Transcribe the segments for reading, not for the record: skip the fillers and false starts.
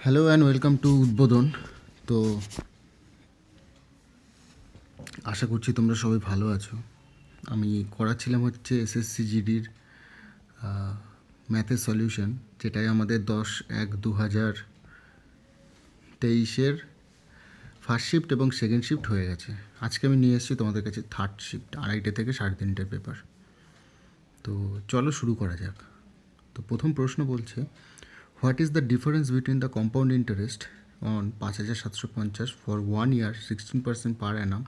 Hello and welcome to উদ্বোধন। তো আশা করছি তোমরা সবাই ভালো আছো। আমি করাচ্ছিলাম হচ্ছে এসএসসি জিডির ম্যাথের সলিউশন, যেটাই আমাদের 10/1/2023 ফার্স্ট শিফট এবং সেকেন্ড শিফট হয়ে গেছে। আজকে আমি নিয়ে এসেছি তোমাদের কাছে থার্ড শিফট 2:30 থেকে 3:30 পেপার। তো চলো শুরু করা যাক। তো প্রথম প্রশ্ন বলছে, what is the difference between the compound interest on 5,750 for 1 year 16% per Anam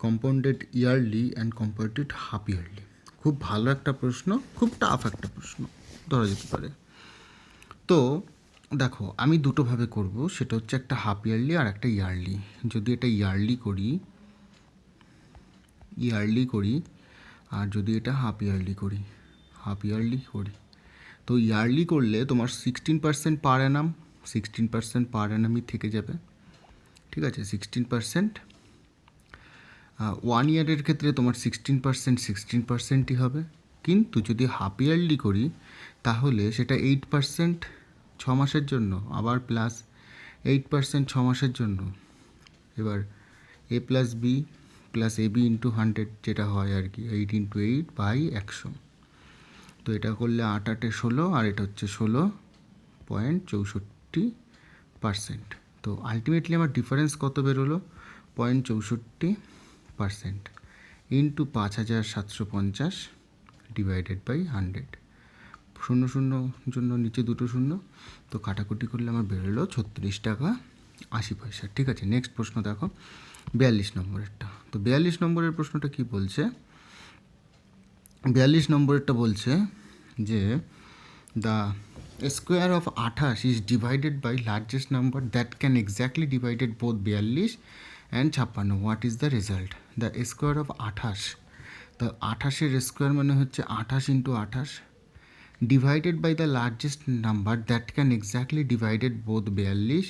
compounded yearly and compounded half yearly? খুব ভালো একটা প্রশ্ন, খুব টাফ একটা প্রশ্ন ধরা যেতে পারে। তো দেখো, আমি দুটোভাবে করব, সেটা হচ্ছে একটা হাফ ইয়ারলি আর একটা ইয়ারলি। যদি এটা ইয়ারলি করি আর যদি এটা হাফ ইয়ারলি করি, তো ইয়ারলি করলে তোমার 16% পার অ্যানামই থেকে যাবে। ঠিক আছে, 16%। 1 ইয়ারের ক্ষেত্রে তোমার 16%ই হবে। কিন্তু যদি হাফ ইয়ারলি করি তাহলে সেটা 8% 6 মাসের জন্য, আবার প্লাস 8% 6 মাসের জন্য। এবার A+B+AB ইন্টু 100 যেটা হয় আর কি, 8 × 8/100। তো এটা করলে 8×8 = 16, আর এটা হচ্ছে 16.64%। তো আলটিমেটলি আমার ডিফারেন্স কত বেরোলো? 0.64% ইন্টু 5,750 /100। 0 0 জন্য নিচে দুটো শূন্য, তো কাটাকুটি করলে আমার বেরোলো 36 টাকা 80 পয়সা। ঠিক আছে, নেক্সট প্রশ্ন দেখো, 42 নম্বরেরটা। তো 42 নম্বরের প্রশ্নটা কি বলছে? 42 নম্বরেরটা বলছে যে the square of 28 is divided by largest number that can exactly divided both 42 and 56। What is the result? The square of 28, তো 28-এর স্কোয়ার মানে হচ্ছে 28 × 28 divided by the largest number that can exactly divided both 42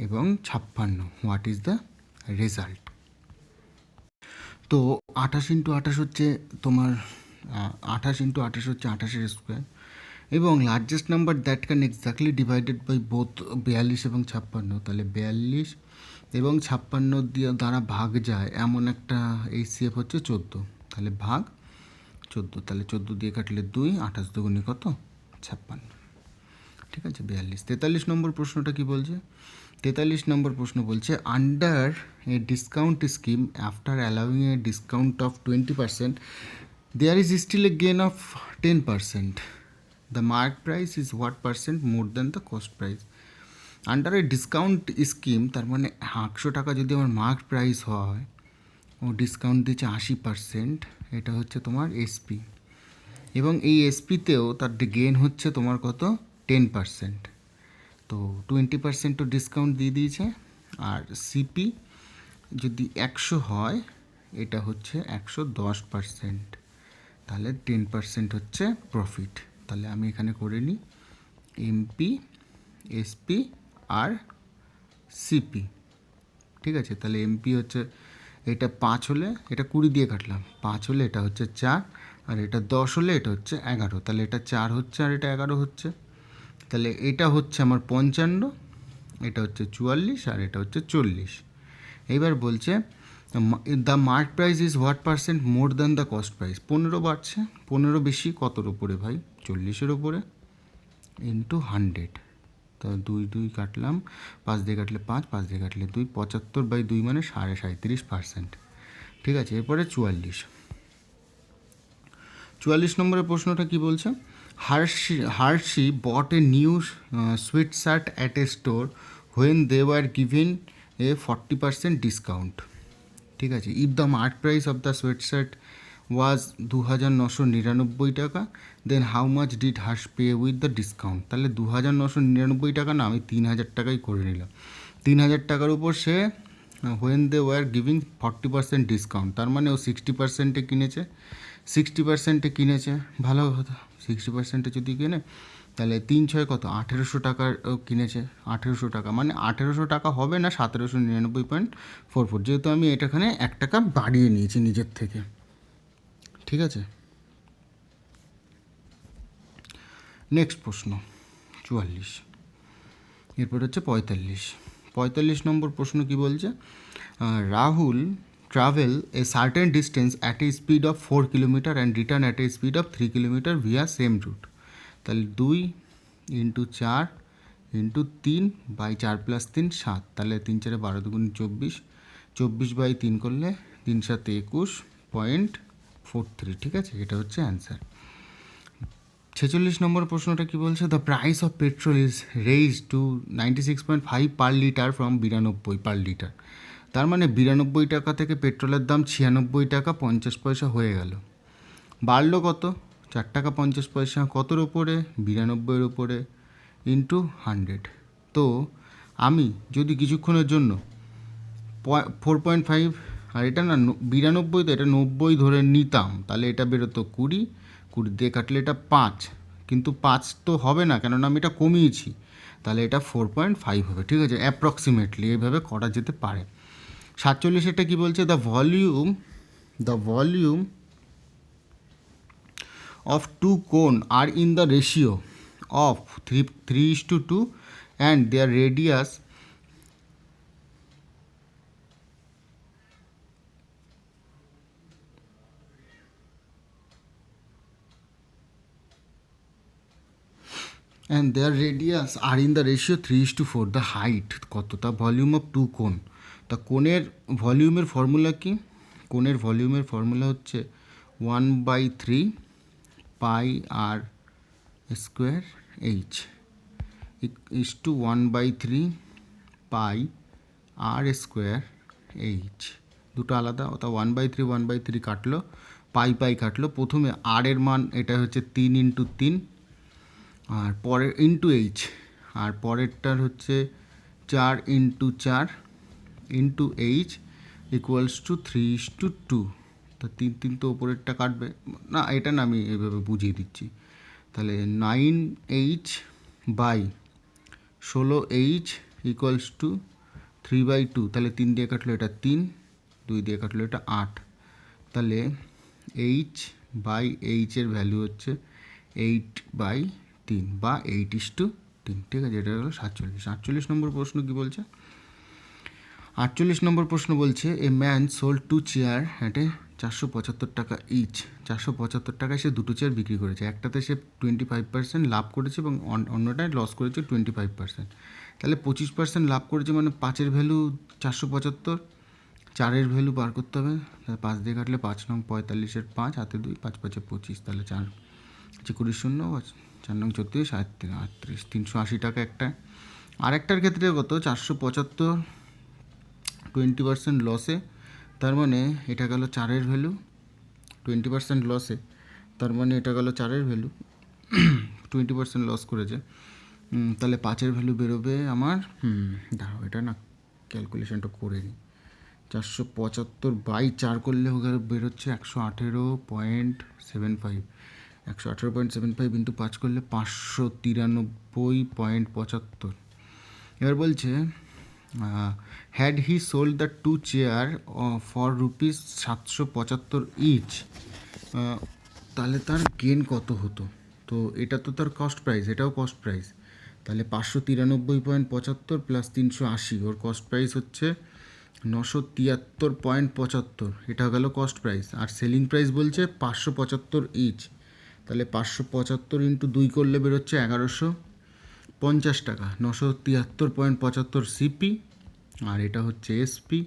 এবং 56। What is the result? তো 28 × 28 হচ্ছে তোমার 28 × 28 হচ্ছে 28-এর স্কোয়ার, এবং largest number that can exactly divided by both 42 এবং 56। তাহলে 42 এবং 56 দিয়ে দ্বারা ভাগ যায় এমন একটা HCF হচ্ছে 14। তাহলে ভাগ 14, তাহলে 14 দিয়ে কাটলে 2, 28 দুগুণে কত? 56। ঠিক আছে, 42। 43 নম্বর প্রশ্নটা কি বলছে? 43 নম্বর প্রশ্ন বলছে, under a discount scheme after allowing a discount of 20% there is still a gain of 10%। The mark price is what percent more than the cost price? Under a discount scheme, তার মানে 100 টাকা যদি আমার মার্ক প্রাইস হয়, ও discount দিচ্ছে 80%, এটা হচ্ছে তোমার এসপি, এবং এই এসপিতেও তার গেন হচ্ছে তোমার কত? 10%। তো 20% ডিসকাউন্ট দিয়ে দিয়েছে। আর সিপি যদি 100 হয়, এটা হচ্ছে 110%, তাহলে 10% হচ্ছে প্রফিট। তাহলে আমি এখানে করে নিই এমপি, এসপি আর সিপি। ঠিক আছে, তাহলে এমপি হচ্ছে এটা 5 হলে, এটা 20 দিয়ে কাটলাম, 5 হলে এটা হচ্ছে 4, আর এটা 10 হলে এটা হচ্ছে 11। তাহলে এটা 4 হচ্ছে আর এটা 11 হচ্ছে। তাহলে এটা হচ্ছে আমার 55, এটা হচ্ছে 44, আর এটা হচ্ছে 40। এইবার বলছে the mark price is what percent more than the cost price? 15 বাড়ছে। 15 বেশি কতর উপরে ভাই? 40-এর উপরে, ইন্টু 100। তো 2 কাটলাম, 5 দিয়ে কাটলে 5, 5 দিয়ে কাটলে 2, 75/2 মানে 37.5%। ঠিক আছে, এরপরে 44 নম্বরের প্রশ্নটা কি বলছে? Harshi bought a new sweatshirt at a store when they were given a 40% discount. ঠিক আছে, if the mark price of the sweatshirt was 2,999 taka, then how much did Harsh pay with the discount? তাহলে 2,999 টাকা না, আমি 3,000 টাকাই করে নিলাম। 3,000 টাকার উপর সে when they were giving 40% discount, তার মানে ও 60%-এ কিনেছে। 60%-এ কিনেছে, ভালো কথা। 60%-এ যদি কিনে, তাহলে 3×6 কত? 1,800 টাকার কিনেছে। 1,800 টাকা মানে 1,800 টাকা হবে না, 1,799.44, যেহেতু আমি এটাখানে 1 টাকা বাড়িয়ে নিয়েছি নিজের থেকে। ঠিক আছে, নেক্সট প্রশ্ন 44। এরপর হচ্ছে 45 নম্বর প্রশ্ন কি বলছে, Rahul travel a certain distance at a speed of 4 kilometre and return at a speed of 3 kilometre via same route. তাহলে 2 ইন্টু 4 ইন্টু 3 বাই 4 প্লাস 3 7, তাহলে 3 4 12 2 24, 24 বাই 3 করলে 3 7 21.43, ঠিক আছে, এটা হচ্ছে অ্যান্সার। 46 নম্বর প্রশ্নটা কি বলছে, the price of petrol is raise to 96.5 per litre from 92 per litre. তার মানে 92 টাকা থেকে পেট্রোলের দাম 96 টাকা 50 পয়সা হয়ে গেল। বাড়লো কত? 4 টাকা 50 পয়সা। কতর ওপরে? 92-এর ওপরে, ইন্টু 100। তো আমি যদি কিছুক্ষণের জন্য 4.5, আর এটা না 92, তো এটা 90 ধরে নিতাম, তাহলে এটা বেরোতো 20, 20 দিয়ে কাটলে এটা 5, কিন্তু 5 তো হবে না, কেননা আমি এটা কমিয়েছি, তাহলে এটা 4.5 হবে, ঠিক আছে, অ্যাপ্রক্সিমেটলি এইভাবে করা যেতে পারে। 47-এটা কী বলছে, the volume of two cone are in the ratio of 3:2 and their radius are in the ratio 3:4. The height কত? the volume of two cone. তা কোণের ভলিউমের ফর্মুলা কি? কোণের ভলিউমের ফর্মুলা হচ্ছে 1/3 পাই আর square H is to 1/3 pi R square H. দুটো আলাদা, অর্থাৎ 1/3 কাটলো, পাই কাটলো। প্রথমে আর এর মান এটা হচ্ছে 3 ইন্টু 3, আর পরের ইন্টু এইচ, আর পরেরটার হচ্ছে 4 into 4 into H equals to 3:2। তা 3 তো ওপরেরটা কাটবে না, এটা না, আমি এইভাবে বুঝিয়ে দিচ্ছি। তাহলে 9H by 16H equals to 3/2। তাহলে 3 দিয়ে কাটলো এটা 3, 2 দিয়ে কাটলো এটা 8। তাহলে H/H-এর ভ্যালু হচ্ছে 8/3 বা 8:3, ঠিক আছে, এটা হলো 47। 48 নম্বর প্রশ্ন কি বলছে, 48 নম্বর প্রশ্ন বলছে, a man sold 2 chair at a 475 টাকা ইচ। 475 টাকায় সে দুটো চেয়ার বিক্রি করেছে, একটাতে সে 25% লাভ করেছে এবং অন্যটায় লস করেছে 25%। তাহলে 25% লাভ করেছে, মানে 5-এর ভ্যালু 475, 4-এর ভ্যালু বার করতে হবে। 5 দিয়ে কাটলে 5 নং 45-এর 5, হাতে 2, 5 5 25, তাহলে 4 20 শূন্য, 4 নং 34, 38, 380 টাকা একটা। আরেকটার ক্ষেত্রে কত, 475 20% লসে, তার মানে এটা গেল 4-এর ভ্যালু, 20% লসে, তার মানে এটা গেল 4-এর ভ্যালু, 20% লস করেছে। তাহলে 5-এর ভ্যালু বেরোবে আমার, দাঁড়াও এটা না ক্যালকুলেশনটা করে নিই, 475/4 করলে বেরোচ্ছে 118.75, 118.75 ইন্টু 5 করলে 593.75। এবার বলছে, had he sold the 2 chair for rupees 775 each, তাহলে তার গেন কত হতো? তো এটা তো তার কস্ট প্রাইস, এটাও কস্ট প্রাইস, তাহলে 593.75 প্লাস 380, ওর কস্ট প্রাইস হচ্ছে 973.75, এটা গেল কস্ট প্রাইস। আর সেলিং প্রাইস বলছে 575 ইচ, তাহলে 575 ইন্টু 2 করলে বেরোচ্ছে 1150 টাকা। 973.75 সিপি, আর এটা হচ্ছে এসপি।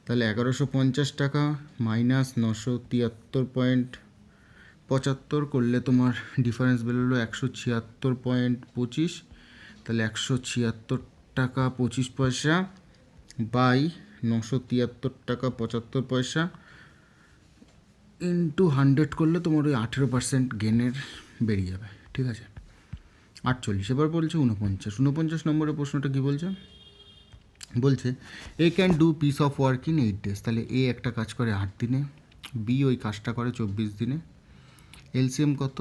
তাহলে 1150 টাকা মাইনাস 973.75 করলে তোমার ডিফারেন্স বেরোলো 176.25। তাহলে 176 টাকা 25 পয়সা বাই 973 টাকা 75 পয়সা ইন্টু 100 করলে তোমার ওই 18% গেনের বেরিয়ে যাবে, ঠিক আছে। 48। এবার বলছে 49 নম্বরের প্রশ্নটা কী বলছে, বলছে A can do piece of work in 8 days। তাহলে এ একটা কাজ করে 8 দিনে, বি ওই কাজটা করে 24 দিনে। এলসিএম কত?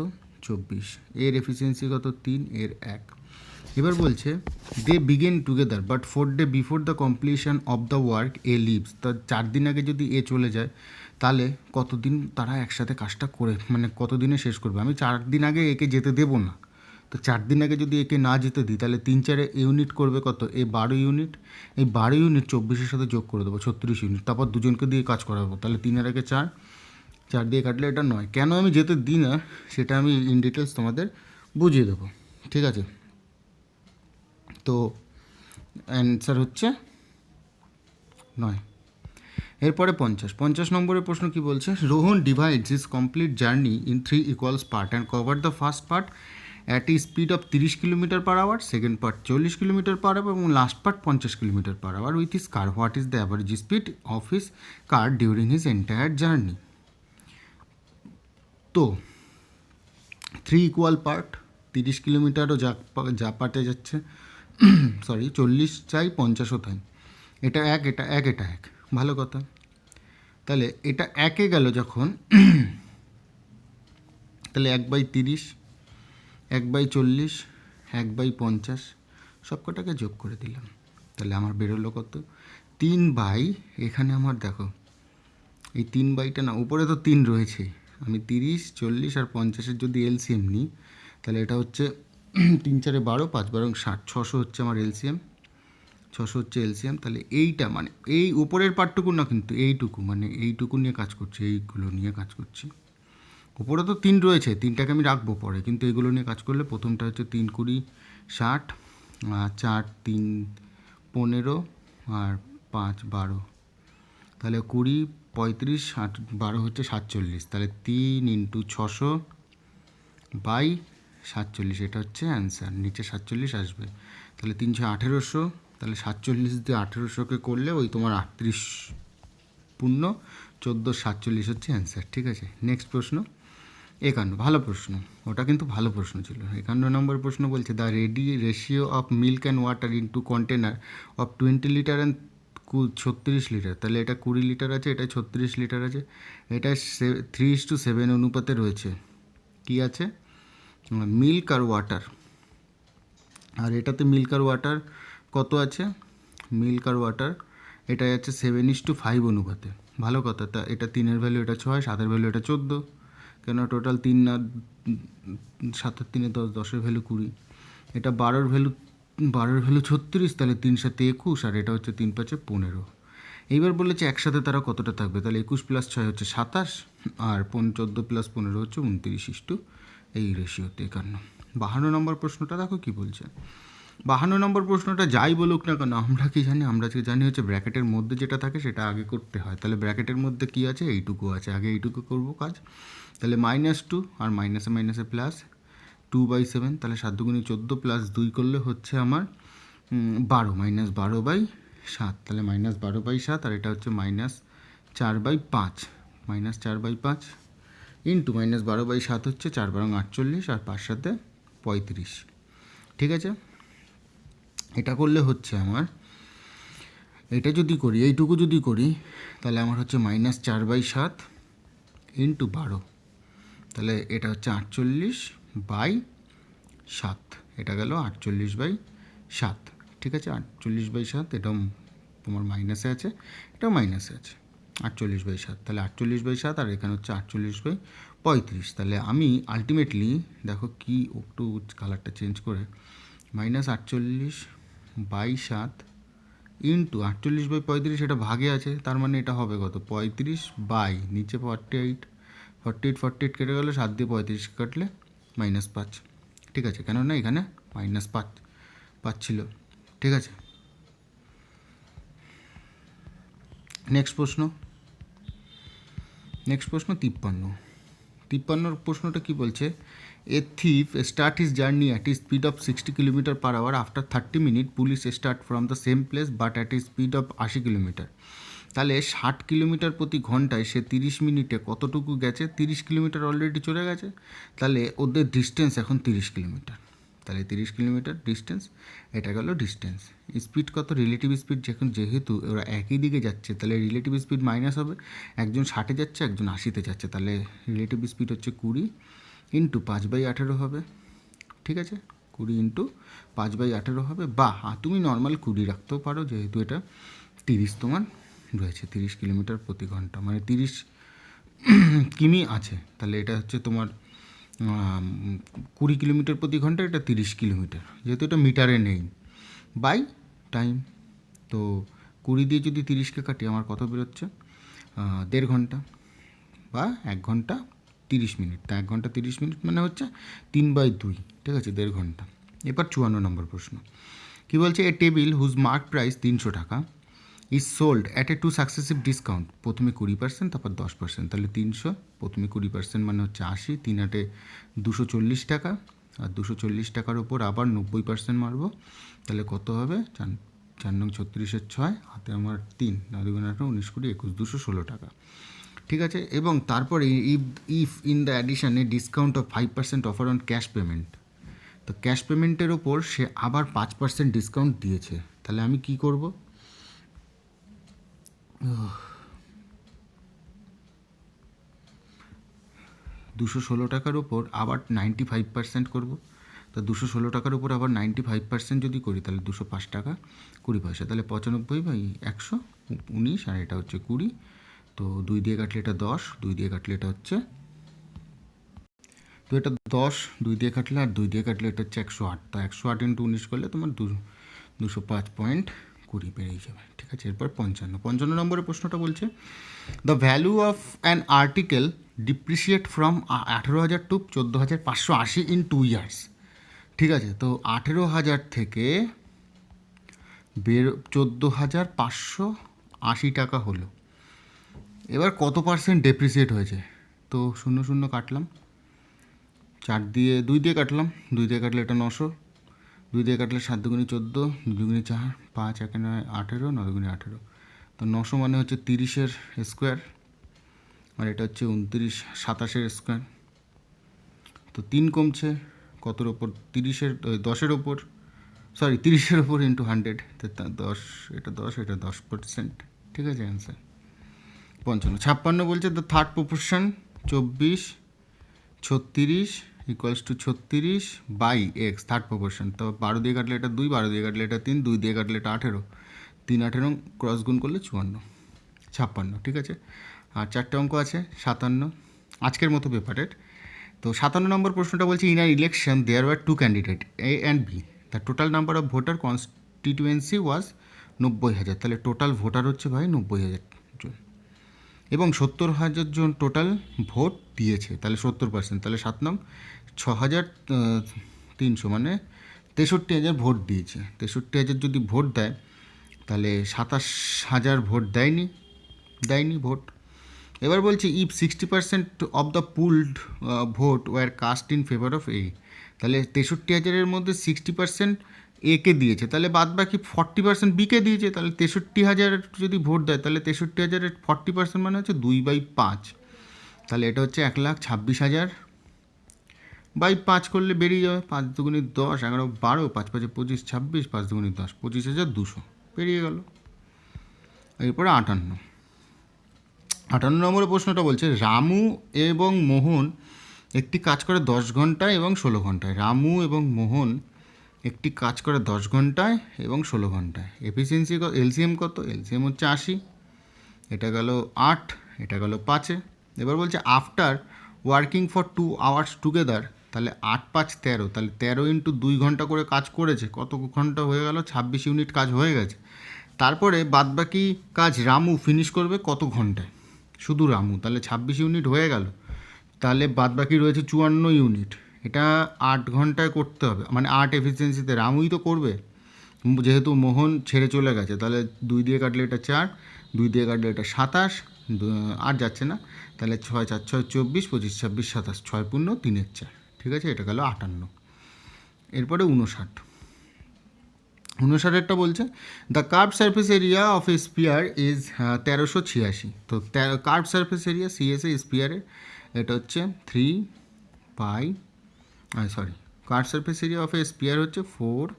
24। এর এফিসিয়েন্সি কত? 3, এর 1। এবার বলছে they begin together but 4 days before the completion of the work A leaves. তা 4 দিন আগে যদি এ চলে যায়, তাহলে কতদিন তারা একসাথে কাজটা করে, মানে কতদিনে শেষ করবে? আমি 4 দিন আগে একে যেতে দেবো না, তো 4 দিন আগে যদি একে না যেতে দিই তাহলে 3 4 ইউনিট করবে কত, এই 12 ইউনিট, এই 12 ইউনিট 24-এর সাথে যোগ করে দেবো 36 ইউনিট, তারপর দুজনকে দিয়ে কাজ করাবো, তাহলে 3 আগে 4, 4 দিয়ে কাটলে এটা 9। কেন আমি যেতে দিই না সেটা আমি ইন ডিটেলস তোমাদের বুঝিয়ে দেবো, ঠিক আছে। তো অ্যান্সার হচ্ছে 9। এরপরে 50 নম্বরের প্রশ্ন কি বলছে, Rohan divides his complete journey in 3 equals part and cover the first part at a speed of 30 kilometer per hour, second part 40 kilometer per hour এবং last part 50 kilometer per hour with his car. What is the average speed of his car during his entire journey. তো 3 equal part, 30 কিলোমিটারও যা পার্টে যাচ্ছে, sorry 40 চাই 50ও তাই, এটা এক, এটা এক, এটা এক, ভালো কথা। তাহলে এটা একে গেল যখন, তাহলে 1/30, 1/40, 1/50 সব কটাকে যোগ করে দিলাম, তাহলে আমার বেরোলো কত, 3 এখানে আমার দেখো এই 3/টা না, উপরে তো 3 রয়েছে, আমি 30, 40 আর 50-এর যদি এলসিএম নিই তাহলে এটা হচ্ছে 3 4 12, 5 12 60, 600 হচ্ছে আমার এলসিএম, 600 হচ্ছে এলসিএম। তাহলে এইটা মানে এই উপরের পার্টটুকু না, কিন্তু এইটুকু মানে এইটুকু নিয়ে কাজ করছি, এইগুলো নিয়ে কাজ করছি। উপরে তো 3 রয়েছে, 3টাকে আমি রাখবো পরে, কিন্তু এগুলো নিয়ে কাজ করলে প্রথমটা হচ্ছে 3 20 60, 4 3 15 আর 5 12, তাহলে 20 35 60 12 হচ্ছে 47, তাহলে 3 × 600/47, এটা হচ্ছে অ্যান্সার, নিচে 47 আসবে, তাহলে 3 6 1800, তাহলে 47 দিয়ে 1800কে করলে ওই তোমার 38 পূর্ণ 14 47 হচ্ছে অ্যান্সার, ঠিক আছে। নেক্সট প্রশ্ন 51, ভালো প্রশ্ন, ওটা কিন্তু ভালো প্রশ্ন ছিল। 51 নম্বর প্রশ্ন বলছে, the ratio of milk and water into container of 20 litre and 36 litre, তাহলে এটা 20 লিটার আছে, এটা 36 লিটার আছে, এটা 3:7 অনুপাতে রয়েছে, কি আছে, মিল্ক আর ওয়াটার, আর এটাতে মিল্ক আর ওয়াটার কত আছে, মিল্ক আর ওয়াটার এটা আছে 7:5 অনুপাতে, ভালো কথা। তা এটা 3-এর ভ্যালু এটা 6, 7-এর ভ্যালু এটা 14, কেন টোটাল 3 না, 7 আর 3 10, 10-এর ভ্যালু 20, এটা 12-এর ভ্যালু 36, তাহলে 3 7 21, আর এটা হচ্ছে 3 5 15। এইবার বলেছে একসাথে তারা কতটা থাকবে, তাহলে 21 + 6 হচ্ছে 27, আর 14 + 15 হচ্ছে 29, এই রেশিওতে 51। 52 নম্বর প্রশ্নটা দেখো কি বলছে, 52 নম্বর প্রশ্নটা যাই বলুক না কেন, আমরা কি জানি, আমরা কি জানি হচ্ছে ব্র্যাকেটের মধ্যে যেটা থাকে সেটা আগে করতে হয়, তাহলে ব্র্যাকেটের মধ্যে কি আছে, এইটুকু আছে, আগে এইটুকু করব কাজ, তাহলে -2 আর মাইনাসে মাইনাসে প্লাস 2/7, তাহলে 7 × 14 + 2 করলে হচ্ছে আমার 12, -12/7, তাহলে -12/7, আর এটা হচ্ছে -4/5, -4/5 ইন্টু -12/7 হচ্ছে 4 × 48 আর 5 × 7 35, ঠিক আছে। এটা করলে হচ্ছে আমার, এটা যদি করি, এইটুকু যদি করি তাহলে আমার হচ্ছে -4/7 ইন্টু 12, তাহলে এটা হচ্ছে 48/7, এটা গেল 48/7, ঠিক আছে। 48/7, এটাও তোমার মাইনাসে আছে, এটাও মাইনাসে আছে, 48/7, তাহলে 48/7, আর এখানে হচ্ছে 48/35, তাহলে আমি আলটিমেটলি দেখো কি, একটু কালারটা চেঞ্জ করে, -48/7 ইন্টু 48/35, এটা ভাগে আছে, তার মানে এটা হবে কত, 35 বাই নিচে 48, 48 কেটে গেলে 7 দিয়ে 35 কাটলে -5, ঠিক আছে, কেননা এখানে -5 ছিল, ঠিক আছে। নেক্সট প্রশ্ন 53 প্রশ্নটা কি বলছে, a thief start his journey at a speed of 60 kilometre per hour, after 30 minute police start from the same place but at a speed of 80 kilometre, তাহলে 60 কিলোমিটার প্রতি ঘন্টায় সে 30 মিনিটে কতটুকু গেছে, 30 কিলোমিটার অলরেডি চলে গেছে, তাহলে ওদের ডিস্টেন্স এখন 30 কিলোমিটার, তাহলে 30 কিলোমিটার ডিস্টেন্স, এটা গেল ডিস্টেন্স। স্পিড কত, রিলেটিভ স্পিড, যেহেতু ওরা একই দিকে যাচ্ছে তাহলে রিলেটিভ স্পিড মাইনাস হবে, একজন 60-এ যাচ্ছে, একজন 80-তে যাচ্ছে, তাহলে রিলেটিভ স্পিড হচ্ছে 20 ইন্টু 5/18 হবে, ঠিক আছে, 20 ইন্টু 5/18 হবে, বা তুমি নর্মাল 20 রাখতেও পারো, যেহেতু এটা 30 তোমার রয়েছে, 30 কিলোমিটার প্রতি ঘন্টা, মানে 30 কিমি আছে, তাহলে এটা হচ্ছে তোমার 20 কিলোমিটার প্রতি ঘন্টা, এটা 30 কিলোমিটার, যেহেতু এটা মিটারে নেই, বাই টাইম। তো 20 দিয়ে যদি 30কে কাটি আমার কত বেরোচ্ছে, 1.5 ঘন্টা বা 1 ঘন্টা 30 মিনিট। তা 1 ঘন্টা 30 মিনিট মানে হচ্ছে 3/2, ঠিক আছে, 1.5 ঘন্টা। এবার 54 নম্বর প্রশ্ন কী বলছে, এ টেবিল হুজ মার্ক প্রাইস 300 টাকা is sold at a 2 successive discount, প্রথমে 20%, তারপর 10%, তাহলে 300, প্রথমে 20% মানে হচ্ছে 80, 3 8 240 টাকা, আর 240 টাকার ওপর আবার 90% মারবো, তাহলে কত হবে, 4 নং 36-এর 6, হাতে আমার 3, 9 2 18, 19 20 21, 216 টাকা, ঠিক আছে। এবং তারপরে if in the addition A discount of 5% offer on cash payment, তো ক্যাশ পেমেন্টের ওপর সে আবার 5% ডিসকাউন্ট দিয়েছে, তাহলে আমি কি করব, 216 টাকার ওপর আবার 95% করব, তো 216 টাকার উপর আবার 95% যদি করি তাহলে 205 টাকা 20 পয়সা, তাহলে 95/100 19, আর এটা হচ্ছে 20, তো 2 দিয়ে কাটলে এটা 10, 2 দিয়ে কাটলে এটা হচ্ছে, তো এটা 10, 2 দিয়ে কাটলে, আর 2 দিয়ে কাটলে এটা হচ্ছে 108, তো 108 × 19 করলে তোমার 205.20 বেরিয়ে যাবে, ঠিক আছে। এরপর 55 নম্বরের প্রশ্নটা বলছে, the value of an article depreciate from 18,000 to 14,580 in 2 years, ঠিক আছে। তো 18,000 থেকে 14,580 টাকা হলো, এবার কত পার্সেন্ট ডেপ্রিসিয়েট হয়েছে, তো 0 0 কাটলাম, 4 দিয়ে 2 দিয়ে কাটলাম, 2 দিয়ে কাটলে এটা 900, 2 দিয়ে কাটলে 7 দুগুণে 14, 2 দুগুণে 4, 5 1 9 18, 9 দুগুণে 18, তো 900 মানে হচ্ছে 30-এর স্কোয়ার, আর এটা হচ্ছে 29 27-এর স্কোয়ার, তো 3 কমছে কতর ওপর, 30-এর 10-এর ওপর, সরি 30-এর ওপর ইন্টু 100, তো 10, এটা 10, এটা 10%, ঠিক আছে অ্যান্সার। 56 বলছে, the third proportion 24 36 equals to 36/x, third proportion, তো 12 দিয়ে কাটলে এটা 2, 12 দিয়ে কাটলে এটা 3, 2 দিয়ে কাটলে এটা 18, 3 18 ক্রস গুণ করলে 54, 56, ঠিক আছে। আর 4টে অঙ্ক আছে, 57 আজকের মতো পেপারের। তো 57 নম্বর প্রশ্নটা বলছে, in our election there were 2 candidate A and B, the total number of voter constituency was 90,000, তাহলে টোটাল ভোটার হচ্ছে ভাই 90,000 জন, এবং 70,000 জন টোটাল ভোট দিয়েছে, তাহলে 70%, তাহলে 7 নং 6,300 মানে 63,000 ভোট দিয়েছে, 63,000 যদি ভোট দেয় তাহলে 27,000 ভোট দেয়নি ভোট। এবার বলছি, if 60% of the polled vote were cast in favour of A, তাহলে 63,000-এর মধ্যে 60% একে দিয়েছে, তাহলে বাদ বাকি 40% বিকে দিয়েছে, তাহলে 63,000 যদি ভোট দেয় তাহলে 63,000-এর 40% মানে হচ্ছে 2/5, তাহলে এটা হচ্ছে 1,26,000 বাই 5 করলে বেরিয়ে যাবে, 5 দুগুণে 10, 11 12, 5 5 25, 26, 5 দুগুণে 10, 25,200 বেরিয়ে গেল। এরপরে 58 নম্বরের প্রশ্নটা বলছে, রামু এবং মোহন একটি কাজ করে 10 ঘন্টায় এবং 16 ঘন্টায়, রামু এবং মোহন একটি কাজ করে 10 ঘন্টায় এবং 16 ঘন্টায়, এফিসিয়েন্সি এলসিএম কত, এলসিএম হচ্ছে 80, এটা গেল 8, এটা গেল 5। এবার বলছে, after working for 2 hours together, তাহলে 8 5 13, তাহলে 13 × 2 ঘন্টা করে কাজ করেছে, কত ঘন্টা হয়ে গেল, 26 ইউনিট কাজ হয়ে গেছে। তারপরে বাদবাকি কাজ রামু ফিনিশ করবে কত ঘন্টায়, শুধু রামু, তাহলে 26 ইউনিট হয়ে গেল, তাহলে বাদবাকি রয়েছে 54 ইউনিট, এটা 8 ঘন্টায় করতে হবে, মানে 8 এফিসিয়েন্সিতে, রামুই তো করবে, যেহেতু মোহন ছেড়ে চলে গেছে, তাহলে 2 দিয়ে কাটলে এটা 4, 2 দিয়ে কাটলে এটা 27, আর যাচ্ছে না, তাহলে 6 4 6 24, 25 26 27, 6 পূর্ণ 3 4, ঠিক আছে, এটা গেল 58। এরপরে 59টা বলছে, the curve surface area of A spear is 1386, তো কার্ভ সারফেস এরিয়া সিএসএ স্পিয়ারের এটা হচ্ছে 3 sorry curve surface area of A spear হচ্ছে 4πr²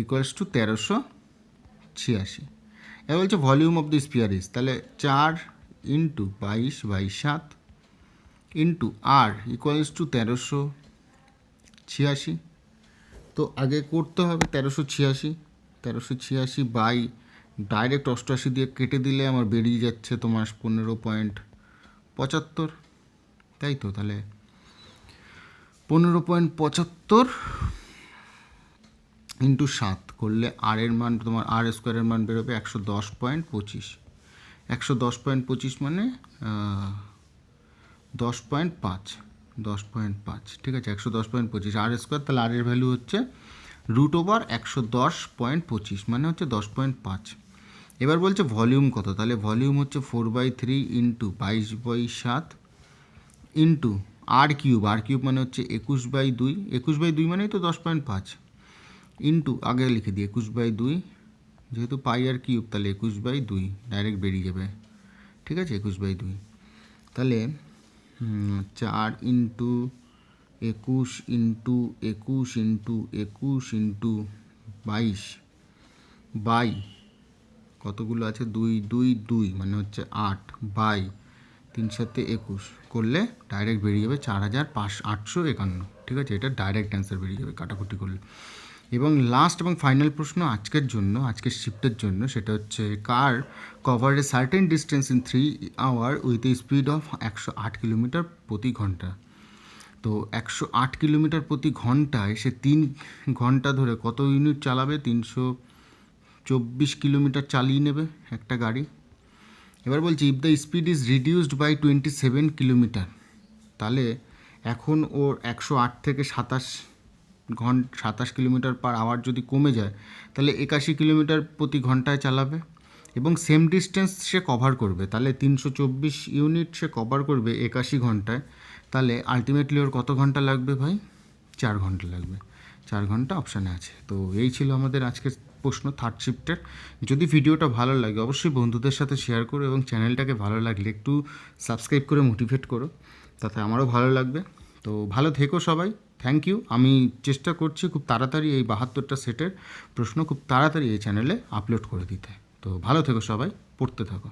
ইকুয়ালস টু 1386। এবার বলছে volume of the spear is, তাহলে 4 × 22/7 ইন্টু আর ইকুয়ালস টু 1386, তো আগে করতে হবে 1386 বাই ডাইরেক্ট 88 দিয়ে কেটে দিলে আমার বেরিয়ে যাচ্ছে তোমার 15.75, তাই তো? তাহলে 15.75 ইন্টু 7 করলে আর এর মান তোমার আর স্কোয়ারের মান বেরোবে 110.25। 110.25 মানে 10.5, 10.5, ঠিক আছে? 110.25 আর স্কোয়ার, তাহলে আর এর ভ্যালু হচ্ছে √110.25 মানে হচ্ছে 10.5। এবার বলছে ভলিউম কত, তাহলে ভলিউম হচ্ছে 4/3 ইন্টু 22/7 ইন্টু আর কিউব, আর কিউব মানে হচ্ছে 21/2, 21/2 মানেই তো 10.5 ইন্টু, আগে লিখে দিই 21/2, যেহেতু পাই আর কিউব তাহলে 21/2 ডাইরেক্ট বেরিয়ে যাবে, ঠিক আছে? 21/2, তাহলে 4 into 21 into 21 into 21 into 22 by কতগুলো আছে, 2 2 2 মানে হচ্ছে 8 বাই 3 7 21 করলে ডাইরেক্ট বেরিয়ে যাবে 4851, ঠিক আছে? এটা ডাইরেক্ট অ্যান্সার বেরিয়ে যাবে কাটাকুটি করলে। এবং লাস্ট এবং ফাইনাল প্রশ্ন আজকের জন্য, আজকের শিফটের জন্য, সেটা হচ্ছে car cover a certain distance in 3 hour with a speed of 108 kilometer প্রতি ঘন্টা। তো 108 কিলোমিটার প্রতি ঘন্টায় সে 3 ঘন্টা ধরে কত ইউনিট চালাবে? 324 কিলোমিটার চালিয়ে নেবে একটা গাড়ি। এবার বলছি if the speed is reduced by 27 kilometre, তাহলে এখন ওর 108 থেকে 27 কিলোমিটার পার আওয়ার যদি কমে যায়, তাহলে 81 কিলোমিটার প্রতি ঘন্টায় চালাবে এবং সেম ডিস্টেন্স সে কভার করবে। তাহলে 324 ইউনিট সে কভার করবে 81 ঘন্টায়, তাহলে আলটিমেটলি ওর কত ঘন্টা লাগবে ভাই? 4 ঘন্টা লাগবে। 4 ঘন্টা অপশানে আছে। তো এই ছিল আমাদের আজকের প্রশ্ন থার্ড শিফটের। যদি ভিডিওটা ভালো লাগে অবশ্যই বন্ধুদের সাথে শেয়ার করো এবং চ্যানেলটাকে ভালো লাগলে একটু সাবস্ক্রাইব করে মোটিভেট করো, তাতে আমারও ভালো লাগবে। তো ভালো থেকো সবাই, থ্যাংক ইউ। আমি চেষ্টা করছি খুব তাড়াতাড়ি এই 72টা সেটের প্রশ্ন খুব তাড়াতাড়ি এই চ্যানেলে আপলোড করে দিতে। তো ভালো থেকো সবাই, পড়তে থাকো।